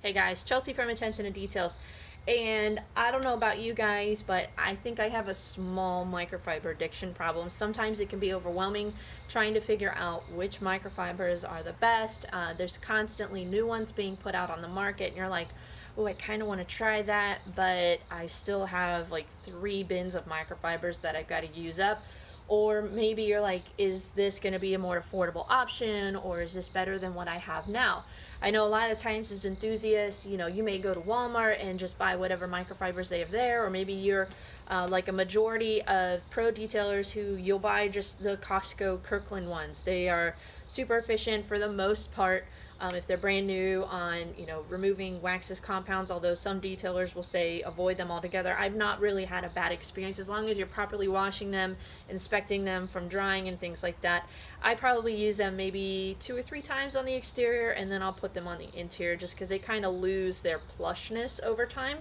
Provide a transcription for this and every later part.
Hey guys, Chelsea from Attention to Details. And I don't know about you guys, but I think I have a small microfiber addiction problem. Sometimes it can be overwhelming trying to figure out which microfibers are the best. There's constantly new ones being put out on the market, and you're like, oh, I kind of want to try that, but I still have like 3 bins of microfibers that I've got to use up. Or maybe you're like, is this going to be a more affordable option, or is this better than what I have now? I know a lot of times as enthusiasts, you may go to Walmart and just buy whatever microfibers they have there, or maybe you're like a majority of pro detailers who you'll buy just the Costco Kirkland ones. They are super efficient for the most part. If they're brand new on, removing waxes, compounds, although some detailers will say avoid them altogether. I've not really had a bad experience as long as you're properly washing them, inspecting them from drying and things like that. I probably use them maybe 2 or 3 times on the exterior, and then I'll put them on the interior just because they kind of lose their plushness over time.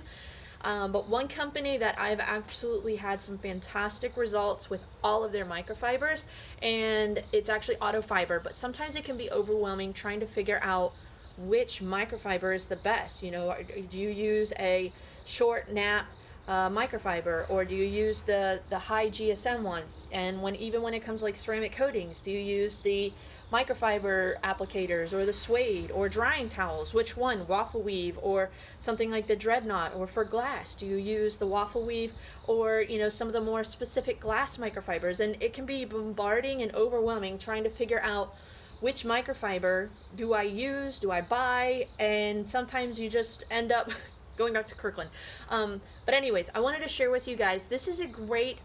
But one company that I've absolutely had some fantastic results with all of their microfibers, and it's actually autofiber, but sometimes it can be overwhelming trying to figure out which microfiber is the best. Do you use a short nap microfiber, or do you use the high GSM ones? And even when it comes like ceramic coatings, do you use the microfiber applicators or the suede or drying towels? Which one? Waffle weave or something like the dreadnought? Or for glass, do you use the waffle weave or some of the more specific glass microfibers? And it can be bombarding and overwhelming trying to figure out which microfiber do I use, do I buy, and sometimes you just end up going back to Kirkland. But anyways, I wanted to share with you guys, this is a great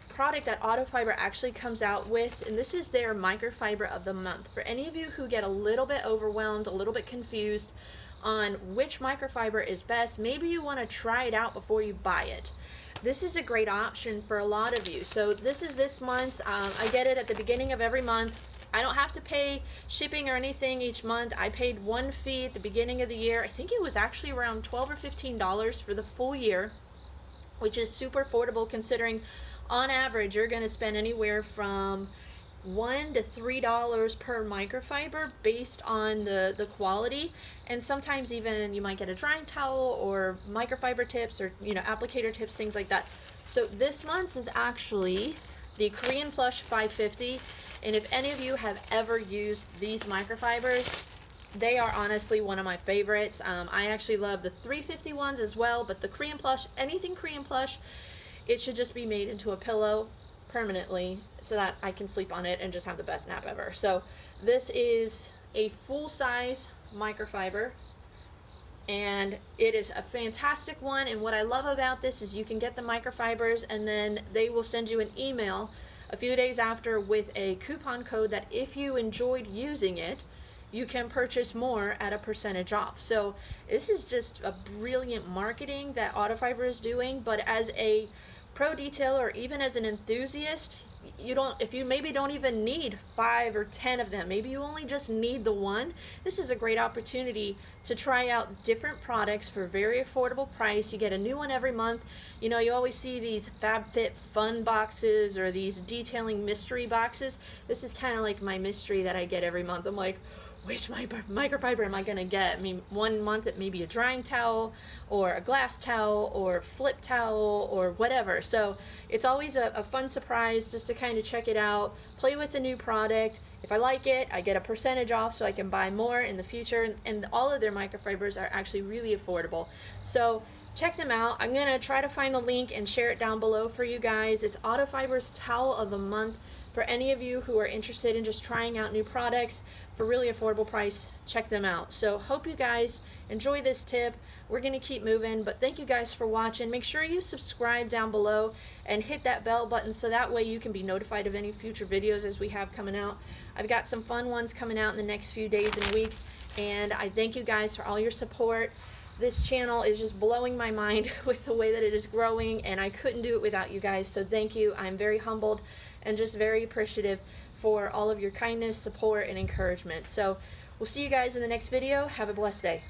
product that Autofiber actually comes out with, and this is their microfiber of the month. For any of you who get a little bit overwhelmed, a little bit confused on which microfiber is best, maybe you want to try it out before you buy it. This is a great option for a lot of you. So this is this month's. I get it at the beginning of every month. I don't have to pay shipping or anything each month. I paid one fee at the beginning of the year. I think it was actually around $12 or $15 for the full year, which is super affordable considering on average you're going to spend anywhere from $1 to $3 per microfiber based on the quality, and sometimes even you might get a drying towel or microfiber tips or applicator tips, things like that. So this month's is actually the Korean Plush 550, and if any of you have ever used these microfibers, they are honestly one of my favorites. I actually love the 350 ones as well, but the Korean Plush, anything Korean Plush, it should just be made into a pillow permanently so that I can sleep on it and just have the best nap ever. So this is a full-size microfiber, and it is a fantastic one. And what I love about this is you can get the microfibers and then they will send you an email a few days after with a coupon code that if you enjoyed using it, you can purchase more at a percentage off. So this is just a brilliant marketing that Autofiber is doing. But as a pro detailer or even as an enthusiast, if you maybe don't even need 5 or 10 of them, maybe you only just need the one, this is a great opportunity to try out different products for a very affordable price. You get a new one every month. You always see these FabFitFun boxes or these detailing mystery boxes. This is kind of like my mystery that I get every month. I'm like, which microfiber am I going to get? I mean, one month it may be a drying towel or a glass towel or flip towel or whatever. So it's always a fun surprise just to kind of check it out, play with the new product. If I like it, I get a percentage off so I can buy more in the future. And all of their microfibers are actually really affordable. So check them out. I'm going to try to find the link and share it down below for you guys. It's Autofiber's Towel of the Month. For any of you who are interested in just trying out new products for really affordable price, check them out. So hope you guys enjoy this tip. We're going to keep moving, but thank you guys for watching. Make sure you subscribe down below and hit that bell button so that way you can be notified of any future videos as we have coming out. I've got some fun ones coming out in the next few days and weeks, and I thank you guys for all your support. This channel is just blowing my mind with the way that it is growing, and I couldn't do it without you guys, so thank you. I'm very humbled and just very appreciative for all of your kindness, support, and encouragement. So we'll see you guys in the next video. Have a blessed day.